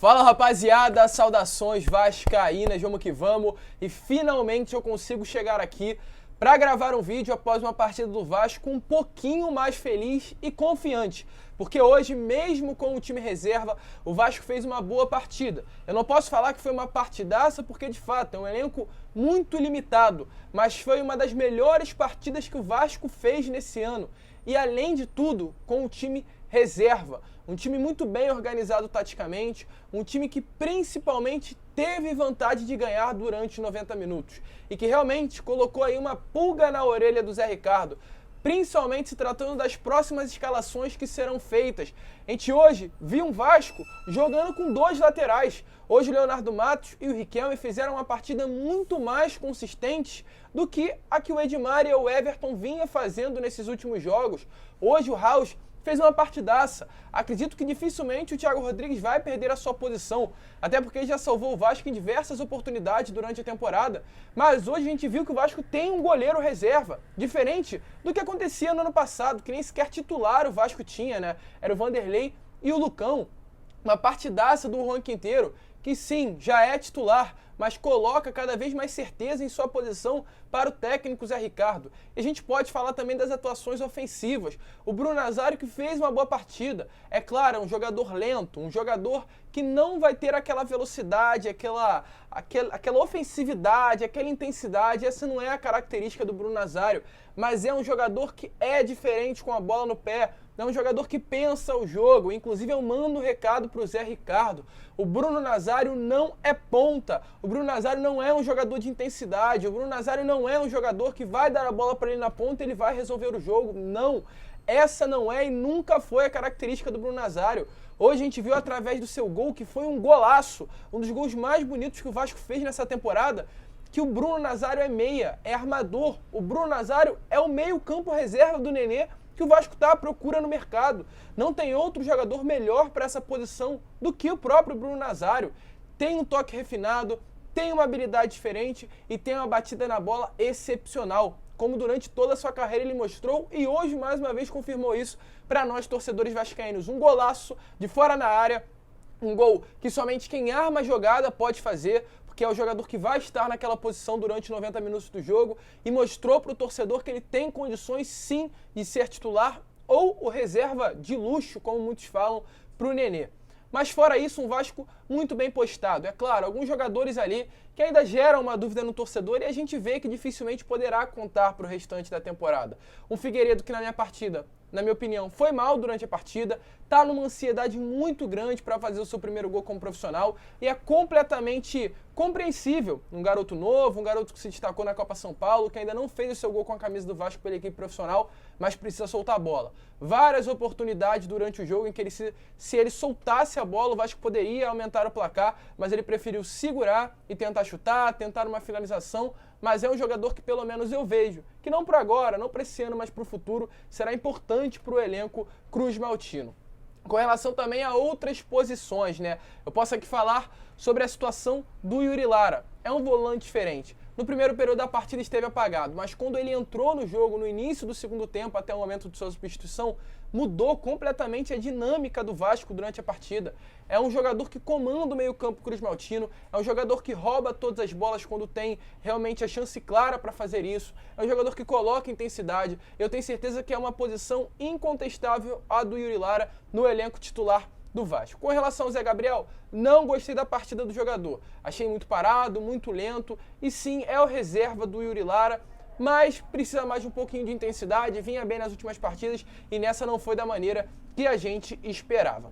Fala rapaziada, saudações vascaínas, vamos que vamos. E finalmente eu consigo chegar aqui para gravar um vídeo após uma partida do Vasco um pouquinho mais feliz e confiante. Porque hoje, mesmo com o time reserva, o Vasco fez uma boa partida. Eu não posso falar que foi uma partidaça porque de fato é um elenco muito limitado, mas foi uma das melhores partidas que o Vasco fez nesse ano. E além de tudo, com o time reserva. Um time muito bem organizado taticamente, um time que principalmente teve vontade de ganhar durante 90 minutos e que realmente colocou aí uma pulga na orelha do Zé Ricardo, principalmente se tratando das próximas escalações que serão feitas. A gente hoje viu um Vasco jogando com dois laterais. Hoje o Leonardo Matos e o Riquelme fizeram uma partida muito mais consistente do que a que o Edmar e o Everton vinha fazendo nesses últimos jogos. Hoje o House fez uma partidaça. Acredito que dificilmente o Thiago Rodrigues vai perder a sua posição, até porque ele já salvou o Vasco em diversas oportunidades durante a temporada. Mas hoje a gente viu que o Vasco tem um goleiro reserva, diferente do que acontecia no ano passado, que nem sequer titular o Vasco tinha, né? Era o Vanderlei e o Lucão. Uma partidaça do Juan Quinteiro, que sim, já é titular, mas coloca cada vez mais certeza em sua posição para o técnico Zé Ricardo. E a gente pode falar também das atuações ofensivas. O Bruno Nazário que fez uma boa partida. É claro, é um jogador lento, um jogador que não vai ter aquela velocidade, aquela ofensividade, aquela intensidade. Essa não é a característica do Bruno Nazário, mas é um jogador que é diferente com a bola no pé. É um jogador que pensa o jogo. Inclusive eu mando um recado para o Zé Ricardo. O Bruno Nazário não é ponta. O Bruno Nazário não é um jogador de intensidade. O Bruno Nazário não é um jogador que vai dar a bola para ele na ponta e ele vai resolver o jogo. Não. Essa não é e nunca foi a característica do Bruno Nazário. Hoje a gente viu através do seu gol, que foi um golaço, um dos gols mais bonitos que o Vasco fez nessa temporada, que o Bruno Nazário é meia, é armador. O Bruno Nazário é o meio-campo reserva do Nenê, que o Vasco está à procura no mercado. Não tem outro jogador melhor para essa posição do que o próprio Bruno Nazário. Tem um toque refinado, tem uma habilidade diferente e tem uma batida na bola excepcional, como durante toda a sua carreira ele mostrou e hoje mais uma vez confirmou isso para nós torcedores vascaínos. Um golaço de fora na área, um gol que somente quem arma a jogada pode fazer, que é o jogador que vai estar naquela posição durante 90 minutos do jogo e mostrou para o torcedor que ele tem condições sim de ser titular ou o reserva de luxo, como muitos falam, para o Nenê. Mas fora isso, um Vasco muito bem postado. É claro, alguns jogadores ali que ainda geram uma dúvida no torcedor e a gente vê que dificilmente poderá contar para o restante da temporada. Um Figueiredo que na minha opinião, foi mal durante a partida, está numa ansiedade muito grande para fazer o seu primeiro gol como profissional e é completamente compreensível. Um garoto novo, um garoto que se destacou na Copa São Paulo, que ainda não fez o seu gol com a camisa do Vasco pela equipe profissional, mas precisa soltar a bola. Várias oportunidades durante o jogo em que ele, se ele soltasse a bola, o Vasco poderia aumentar o placar, mas ele preferiu segurar e tentar chutar, tentar uma finalização, mas é um jogador que pelo menos eu vejo, que não para agora, não para esse ano, mas para o futuro, será importante para o elenco Cruz Maltino. Com relação também a outras posições, né? Eu posso aqui falar sobre a situação do Yuri Lara. É um volante diferente. No primeiro período da partida esteve apagado, mas quando ele entrou no jogo, no início do segundo tempo, até o momento de sua substituição, mudou completamente a dinâmica do Vasco durante a partida. É um jogador que comanda o meio-campo Cruz Maltino, é um jogador que rouba todas as bolas quando tem realmente a chance clara para fazer isso, é um jogador que coloca intensidade. Eu tenho certeza que é uma posição incontestável a do Yuri Lara no elenco titular do Vasco. Com relação ao Zé Gabriel, não gostei da partida do jogador. Achei muito parado, muito lento e sim, é o reserva do Yuri Lara, mas precisa mais um pouquinho de intensidade, vinha bem nas últimas partidas e nessa não foi da maneira que a gente esperava.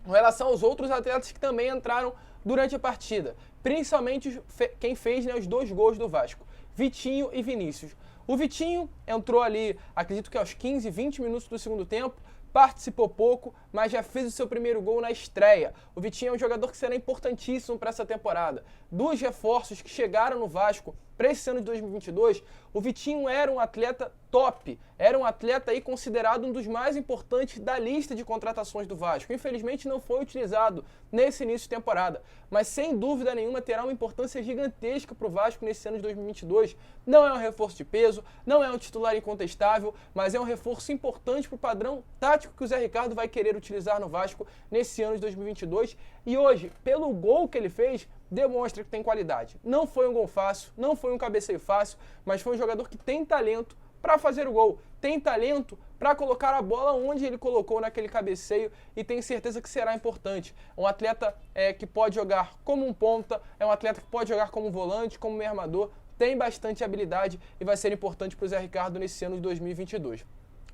Com relação aos outros atletas que também entraram durante a partida, principalmente quem fez, né, os dois gols do Vasco, Vitinho e Vinícius. O Vitinho entrou ali, acredito que aos 15, 20 minutos do segundo tempo, participou pouco, mas já fez o seu primeiro gol na estreia. O Vitinho é um jogador que será importantíssimo para essa temporada. Dos reforços que chegaram no Vasco para esse ano de 2022, o Vitinho era um atleta top, era um atleta aí considerado um dos mais importantes da lista de contratações do Vasco. Infelizmente não foi utilizado nesse início de temporada, mas sem dúvida nenhuma terá uma importância gigantesca para o Vasco nesse ano de 2022. Não é um reforço de peso, não é um titular incontestável, mas é um reforço importante para o padrão tático que o Zé Ricardo vai querer utilizar no Vasco nesse ano de 2022. E hoje, pelo gol que ele fez, demonstra que tem qualidade. Não foi um gol fácil, não foi um cabeceio fácil, mas foi um jogador que tem talento para fazer o gol, tem talento para colocar a bola onde ele colocou naquele cabeceio e tenho certeza que será importante. É um atleta que pode jogar como um ponta, é um atleta que pode jogar como volante, como meio armador, tem bastante habilidade e vai ser importante para o Zé Ricardo nesse ano de 2022.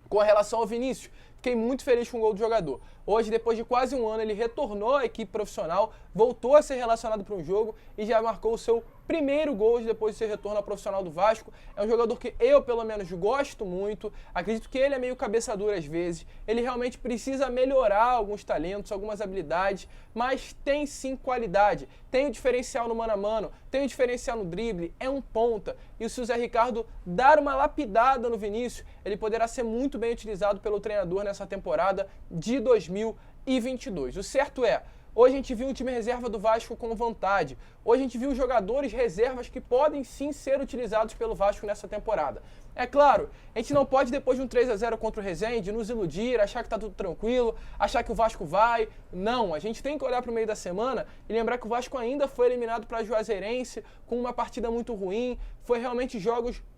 Com relação ao Vinícius, fiquei muito feliz com o gol do jogador. Hoje, depois de quase um ano, ele retornou à equipe profissional, voltou a ser relacionado para um jogo e já marcou o seu primeiro gol depois de ser retorno ao profissional do Vasco. É um jogador que eu, pelo menos, gosto muito. Acredito que ele é meio cabeça dura às vezes. Ele realmente precisa melhorar alguns talentos, algumas habilidades, mas tem sim qualidade. Tem o diferencial no mano a mano, tem o diferencial no drible, é um ponta. E se o Zé Ricardo dar uma lapidada no Vinícius, ele poderá ser muito bem utilizado pelo treinador nessa temporada de 2022. O certo é, hoje a gente viu um time reserva do Vasco com vontade. Hoje a gente viu jogadores reservas que podem sim ser utilizados pelo Vasco nessa temporada. É claro, a gente não pode, depois de um 3-0 contra o Resende, nos iludir, achar que está tudo tranquilo, achar que o Vasco vai. Não, a gente tem que olhar para o meio da semana e lembrar que o Vasco ainda foi eliminado para a Juazeirense com uma partida muito ruim. Foi realmente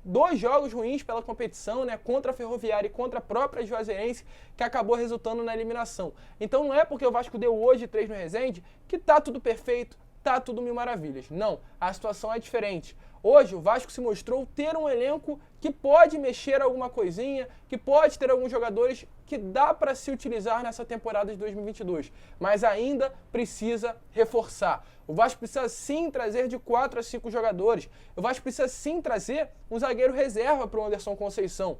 dois jogos ruins pela competição, né, contra a Ferroviária e contra a própria Juazeirense, que acabou resultando na eliminação. Então não é porque o Vasco deu hoje 3 no Resende que tá tudo perfeito, tá tudo mil maravilhas. Não, a situação é diferente. Hoje o Vasco se mostrou ter um elenco que pode mexer alguma coisinha, que pode ter alguns jogadores que dá para se utilizar nessa temporada de 2022, mas ainda precisa reforçar. O Vasco precisa sim trazer de 4 a 5 jogadores. O Vasco precisa sim trazer um zagueiro reserva para o Anderson Conceição,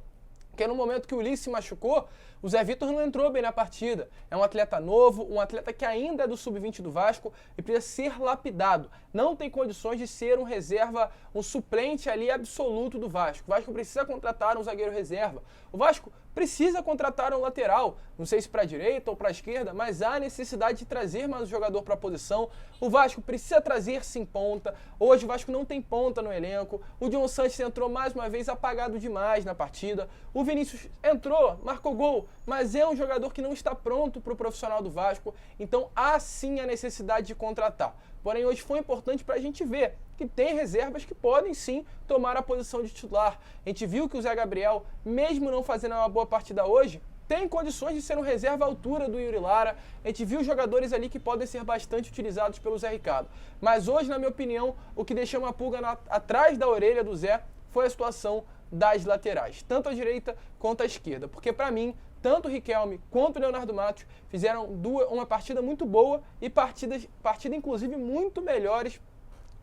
porque no momento que o Ulisses se machucou, o Zé Vitor não entrou bem na partida. É um atleta novo, um atleta que ainda é do sub-20 do Vasco e precisa ser lapidado. Não tem condições de ser um reserva, um suplente ali absoluto do Vasco. O Vasco precisa contratar um zagueiro reserva. O Vasco precisa contratar um lateral, não sei se para a direita ou para a esquerda, mas há necessidade de trazer mais um jogador para a posição. O Vasco precisa trazer sim ponta. Hoje o Vasco não tem ponta no elenco. O John Sanches entrou mais uma vez apagado demais na partida. O Vinícius entrou, marcou gol, mas é um jogador que não está pronto para o profissional do Vasco. Então há sim a necessidade de contratar. Porém, hoje foi importante para a gente ver que tem reservas que podem sim tomar a posição de titular. A gente viu que o Zé Gabriel, mesmo não fazendo uma boa partida hoje, tem condições de ser um reserva à altura do Yuri Lara. A gente viu jogadores ali que podem ser bastante utilizados pelo Zé Ricardo. Mas hoje, na minha opinião, o que deixou uma pulga atrás da orelha do Zé foi a situação das laterais, tanto a direita quanto a esquerda. Porque para mim, tanto o Riquelme quanto o Leonardo Matos fizeram uma partida muito boa e partida inclusive muito melhores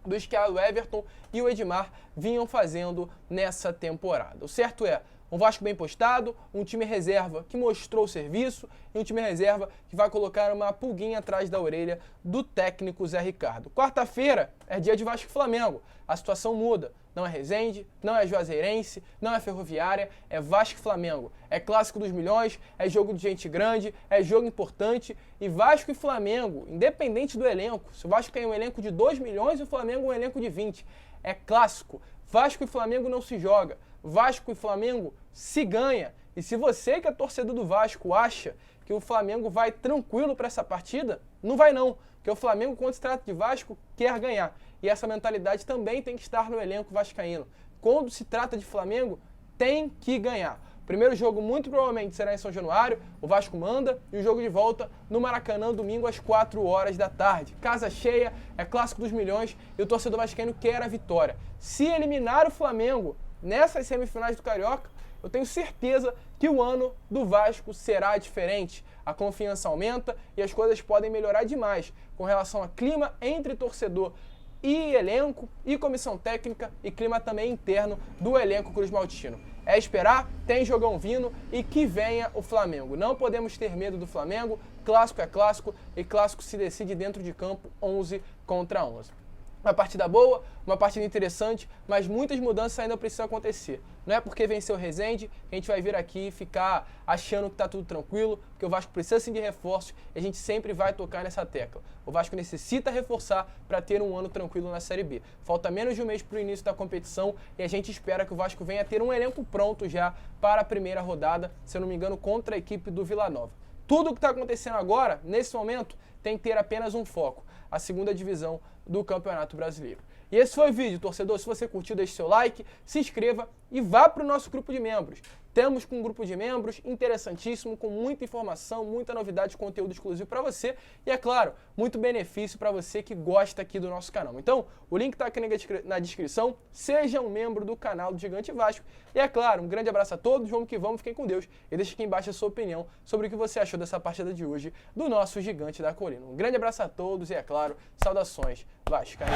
dos que o Everton e o Edmar vinham fazendo nessa temporada. O certo é, um Vasco bem postado, um time reserva que mostrou o serviço e um time reserva que vai colocar uma pulguinha atrás da orelha do técnico Zé Ricardo. Quarta-feira é dia de Vasco e Flamengo. A situação muda. Não é Resende, não é Juazeirense, não é Ferroviária, é Vasco e Flamengo. É clássico dos milhões, é jogo de gente grande, é jogo importante. E Vasco e Flamengo, independente do elenco, se o Vasco tem um elenco de 2 milhões e o Flamengo um elenco de 20, é clássico. Vasco e Flamengo não se joga. Vasco e Flamengo se ganha. E se você que é torcedor do Vasco acha que o Flamengo vai tranquilo para essa partida, não vai não. Porque o Flamengo, quando se trata de Vasco, quer ganhar. E essa mentalidade também tem que estar no elenco vascaíno. Quando se trata de Flamengo, tem que ganhar. O primeiro jogo muito provavelmente será em São Januário, o Vasco manda, e o jogo de volta no Maracanã, domingo às 4 horas da tarde. Casa cheia, é clássico dos milhões e o torcedor vascaíno quer a vitória. Se eliminar o Flamengo nessas semifinais do Carioca, eu tenho certeza que o ano do Vasco será diferente. A confiança aumenta e as coisas podem melhorar demais com relação a clima entre torcedor e elenco, e comissão técnica, e clima também interno do elenco Cruz Maltino. É esperar, tem jogão vindo e que venha o Flamengo. Não podemos ter medo do Flamengo, clássico é clássico e clássico se decide dentro de campo 11 contra 11. Uma partida boa, uma partida interessante, mas muitas mudanças ainda precisam acontecer. Não é porque venceu o Resende que a gente vai vir aqui e ficar achando que está tudo tranquilo, porque o Vasco precisa sim de reforços e a gente sempre vai tocar nessa tecla. O Vasco necessita reforçar para ter um ano tranquilo na Série B. Falta menos de um mês para o início da competição e a gente espera que o Vasco venha a ter um elenco pronto já para a primeira rodada, se eu não me engano, contra a equipe do Vila Nova. Tudo o que está acontecendo agora, nesse momento, tem que ter apenas um foco, a segunda divisão do Campeonato Brasileiro. E esse foi o vídeo, torcedor. Se você curtiu, deixe seu like, se inscreva e vá para o nosso grupo de membros. Temos um grupo de membros interessantíssimo, com muita informação, muita novidade, conteúdo exclusivo para você e, é claro, muito benefício para você que gosta aqui do nosso canal. Então, o link está aqui na descrição. Seja um membro do canal do Gigante Vasco. E, é claro, um grande abraço a todos, vamos que vamos, fiquem com Deus. E deixe aqui embaixo a sua opinião sobre o que você achou dessa partida de hoje do nosso Gigante da Colina. Um grande abraço a todos e, é claro, saudações vascaínas.